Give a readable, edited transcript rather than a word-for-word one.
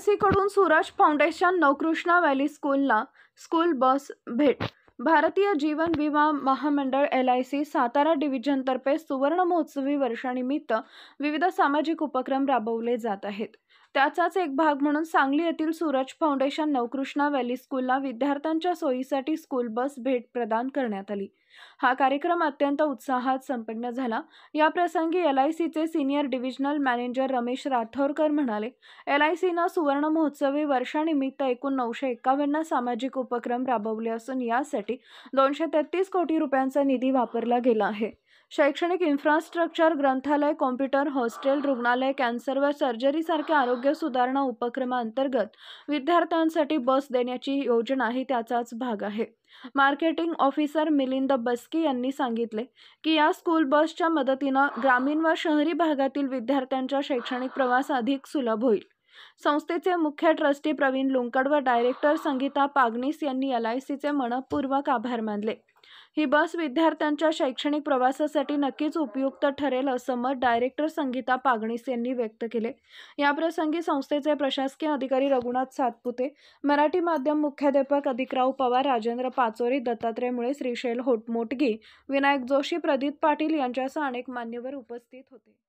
LIC कडून Suraj foundation Navkrishna valley स्कूलला school bus भेट। भारतीय जीवन विमा महामंडळ LIC सातारा डिव्हिजनतर्फे सुवर्ण महोत्सवी वर्षानिमित्त विविध सामाजिक उपक्रम राबवले जात आहेत। त्याचाच एक भाग म्हणून सांगली येथील सूरज फाउंडेशन नवकृष्णा व्हॅली स्कूलला विद्यार्थ्यांच्या सोयीसाठी स्कूल बस भेट प्रदान करण्यात आली। हा कार्यक्रम अत्यंत उत्साहात संपन्न झाला। या प्रसंगी LICचे सीनियर डिव्हिजनल मॅनेजर रमेश राठोरकर म्हणाले, LICनं सुवर्ण महोत्सवी वर्षानिमित्त एकूण 951 सामाजिक उपक्रम राबवले असून यासाठी 233 कोटी रुपयांचा निधी वापरला गेला आहे। शैक्षणिक इन्फ्रास्ट्रक्चर, ग्रंथालय, कॉम्प्युटर, हॉस्टेल, रुग्णालय, कॅन्सर व सर्जरी सारख्या आरोग्य सुधारणा उपक्रमांतर्गत विद्यार्थ्यांसाठी बस देण्याची योजनाही त्याचाच भाग आहे। मार्केटिंग ऑफिसर मिलिंद बस्की यांनी सांगितले की या स्कूल बसच्या मदतीने ग्रामीण व शहरी भागातील विद्यार्थ्यांचा शैक्षणिक प्रवास अधिक सुलभ होईल। संस्थेचे मुख्य ट्रस्टी प्रवीण लुंकड व डायरेक्टर संगीता पागनीस यांनी LICचे मनपूर्वक आभार मानले। ही बस विद्यार्थ्यांच्या शैक्षणिक प्रवासासाठी नक्कीच उपयुक्त ठरेल असं मत डायरेक्टर संगीता पागनीस यांनी व्यक्त केले। या प्रसंगी संस्थेचे प्रशासकीय अधिकारी रघुनाथ सातपुते, मराठी माध्यम मुख्याध्यापक अधिकराव पवार, राजेंद्र पाचोरी, दत्तात्रय मुळे, श्रीशैल मोटगी, विनायक जोशी, प्रदीप पाटील यांच्यासह अनेक मान्यवर उपस्थित होते।